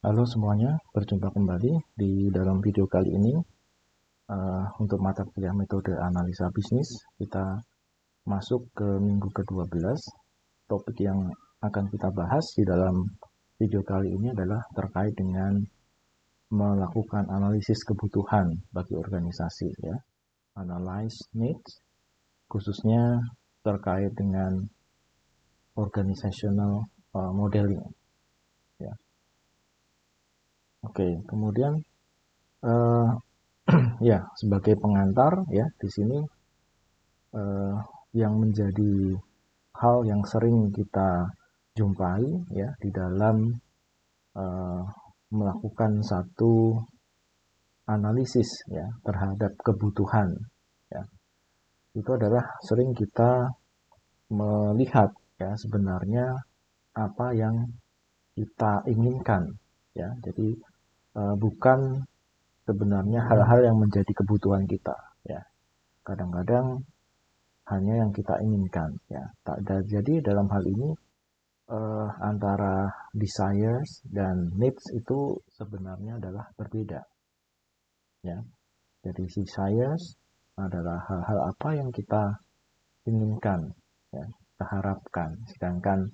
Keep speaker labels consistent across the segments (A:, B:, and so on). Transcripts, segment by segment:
A: Halo semuanya, berjumpa kembali di dalam video kali ini. Untuk mata kuliah metode analisa bisnis, kita masuk ke minggu ke-12. Topik yang akan kita bahas di dalam video kali ini adalah terkait dengan melakukan analisis kebutuhan bagi organisasi, ya. Analyze needs, khususnya terkait dengan organizational modeling, ya. Oke, kemudian uh, ya, sebagai pengantar ya di sini yang menjadi hal yang sering kita jumpai ya di dalam eh, melakukan satu analisis ya terhadap kebutuhan ya. Itu adalah sering kita melihat ya sebenarnya apa yang kita inginkan ya. Jadi bukan sebenarnya hal-hal yang menjadi kebutuhan kita ya. Kadang-kadang hanya yang kita inginkan ya. Jadi dalam hal ini antara desires dan needs itu sebenarnya adalah berbeda ya. Jadi desires adalah hal-hal apa yang kita inginkan ya, kita harapkan. Sedangkan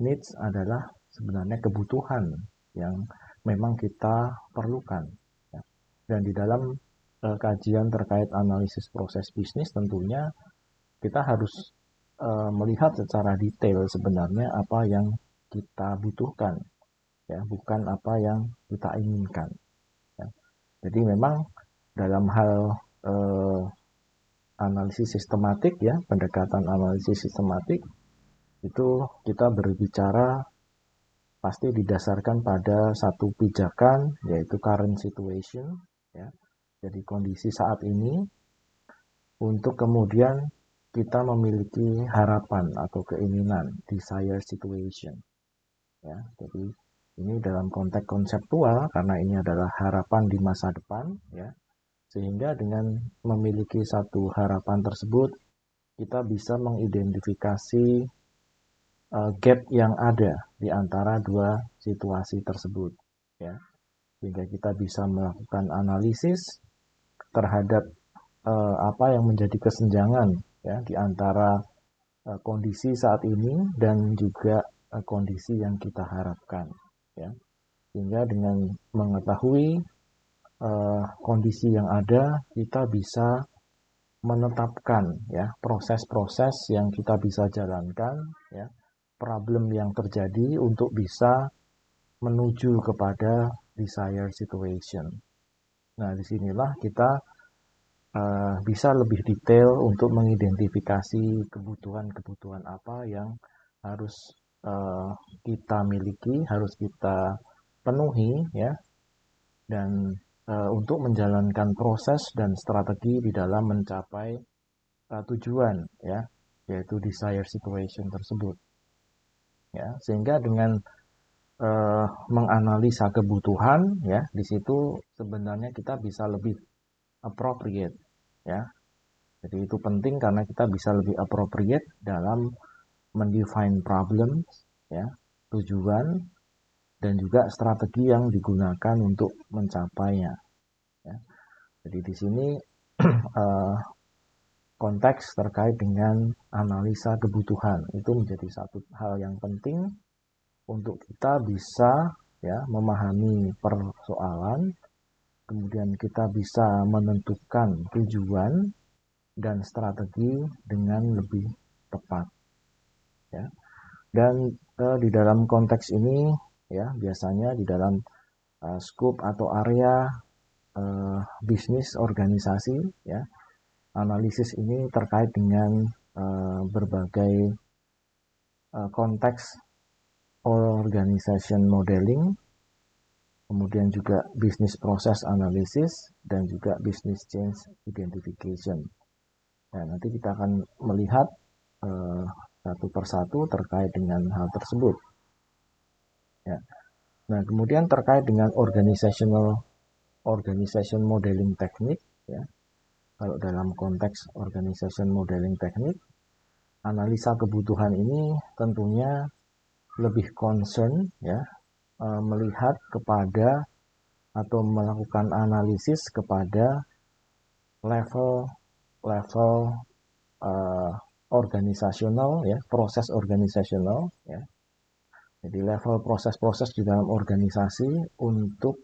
A: needs adalah sebenarnya kebutuhan yang memang kita perlukan ya. Dan di dalam kajian terkait analisis proses bisnis tentunya kita harus melihat secara detail sebenarnya apa yang kita butuhkan ya, bukan apa yang kita inginkan ya. Jadi memang dalam hal eh, analisis sistematik ya, pendekatan analisis sistematik itu kita berbicara pasti didasarkan pada satu pijakan yaitu current situation ya. Jadi kondisi saat ini untuk kemudian kita memiliki harapan atau keinginan, desire situation ya. Jadi ini dalam konteks konseptual karena ini adalah harapan di masa depan ya. Sehingga dengan memiliki satu harapan tersebut kita bisa mengidentifikasi gap yang ada di antara dua situasi tersebut ya. Sehingga kita bisa melakukan analisis terhadap apa yang menjadi kesenjangan ya di antara kondisi saat ini dan juga kondisi yang kita harapkan ya. Sehingga dengan mengetahui kondisi yang ada kita bisa menetapkan ya proses-proses yang kita bisa jalankan ya, problem yang terjadi untuk bisa menuju kepada desired situation. Nah, disinilah kita bisa lebih detail untuk mengidentifikasi kebutuhan-kebutuhan apa yang harus kita miliki, harus kita penuhi ya, dan untuk menjalankan proses dan strategi di dalam mencapai tujuan ya, yaitu desire situation tersebut ya. Sehingga dengan menganalisa kebutuhan ya, di situ sebenarnya kita bisa lebih appropriate ya. Jadi itu penting karena kita bisa lebih appropriate dalam mendefine problem ya, tujuan dan juga strategi yang digunakan untuk mencapainya ya. Jadi di sini konteks terkait dengan analisa kebutuhan itu menjadi satu hal yang penting untuk kita bisa ya memahami persoalan, kemudian kita bisa menentukan tujuan dan strategi dengan lebih tepat ya. Dan di dalam konteks ini ya biasanya di dalam scope atau area bisnis organisasi ya, analisis ini terkait dengan berbagai konteks organization modeling, kemudian juga business process analysis, dan juga business change identification. Nah, nanti kita akan melihat satu persatu terkait dengan hal tersebut. Ya. Nah, kemudian terkait dengan organization modeling teknik, ya. Kalau dalam konteks organization modeling teknik, analisa kebutuhan ini tentunya lebih concern ya melihat kepada atau melakukan analisis kepada level organisasional, ya, proses organisasional, ya. Jadi level proses-proses di dalam organisasi untuk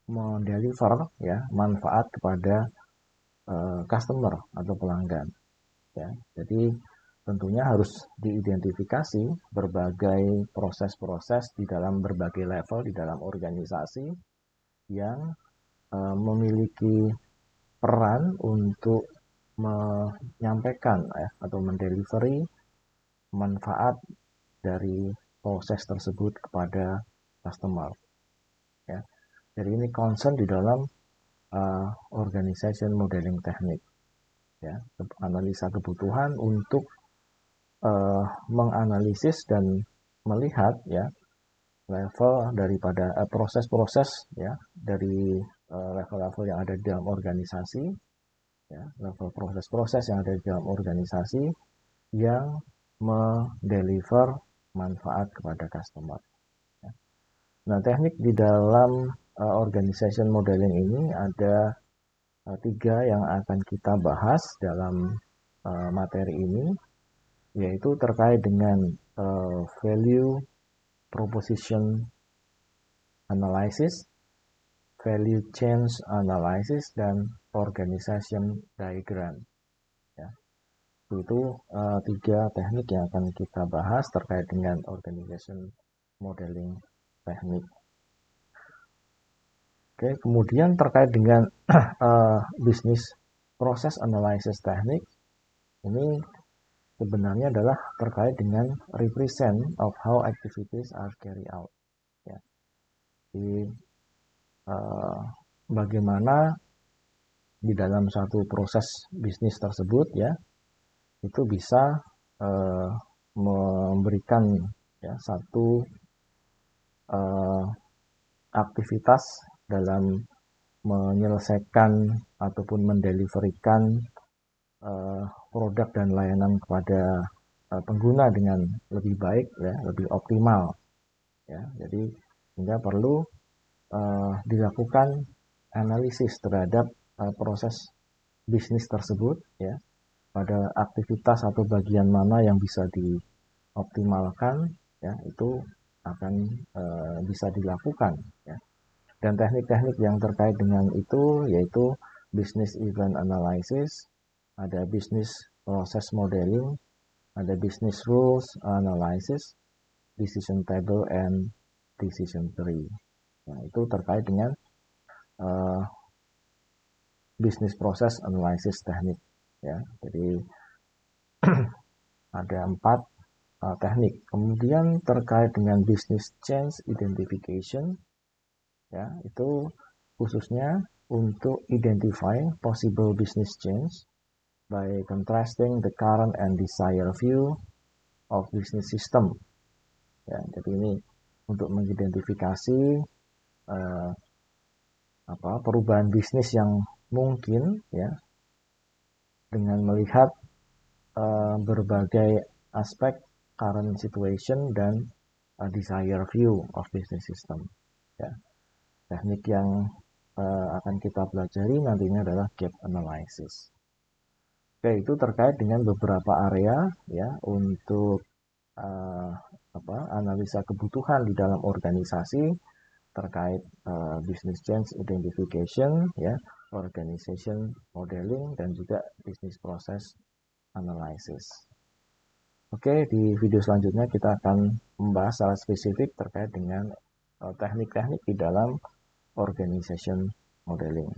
A: mendeliver, ya, manfaat kepada customer atau pelanggan, ya. Jadi tentunya harus diidentifikasi berbagai proses-proses di dalam berbagai level di dalam organisasi yang memiliki peran untuk menyampaikan, ya, atau mendelivery manfaat dari proses tersebut kepada customer, ya. Jadi ini concern di dalam organization modeling teknik, ya, analisa kebutuhan untuk menganalisis dan melihat, ya, level daripada proses-proses, ya, dari level-level yang ada di dalam organisasi, ya, level proses-proses yang ada di dalam organisasi yang mendeliver manfaat kepada customer, ya. Nah, teknik di dalam organization modeling ini ada 3 yang akan kita bahas dalam materi ini, yaitu terkait dengan value proposition analysis, value change analysis, dan organization diagram, ya. Itu 3 teknik yang akan kita bahas terkait dengan organization modeling teknik. Oke, kemudian terkait dengan bisnis proses analysis teknik, ini sebenarnya adalah terkait dengan represent of how activities are carried out, ya. Jadi bagaimana di dalam suatu proses bisnis tersebut, ya, itu bisa memberikan, ya, satu aktivitas dalam menyelesaikan ataupun mendeliverikan produk dan layanan kepada pengguna dengan lebih baik, ya, lebih optimal, ya. Jadi sehingga perlu dilakukan analisis terhadap proses bisnis tersebut, ya, pada aktivitas atau bagian mana yang bisa dioptimalkan, ya, itu akan bisa dilakukan, ya. Dan teknik-teknik yang terkait dengan itu yaitu business event analysis, ada business process modeling, ada business rules analysis, decision table, and decision tree. Nah, itu terkait dengan business process analysis teknik, ya. Jadi ada 4 teknik. Kemudian terkait dengan business change identification, ya, itu khususnya untuk identify possible business change by contrasting the current and desired view of business system, ya. Jadi ini untuk mengidentifikasi perubahan bisnis yang mungkin, ya, dengan melihat berbagai aspek current situation dan desired view of business system, ya. Teknik yang akan kita pelajari nantinya adalah gap analysis. Oke, itu terkait dengan beberapa area, ya, untuk analisa kebutuhan di dalam organisasi terkait business change identification, ya, organization modeling, dan juga business process analysis. Oke, di video selanjutnya kita akan membahas secara spesifik terkait dengan teknik-teknik di dalam organization modeling.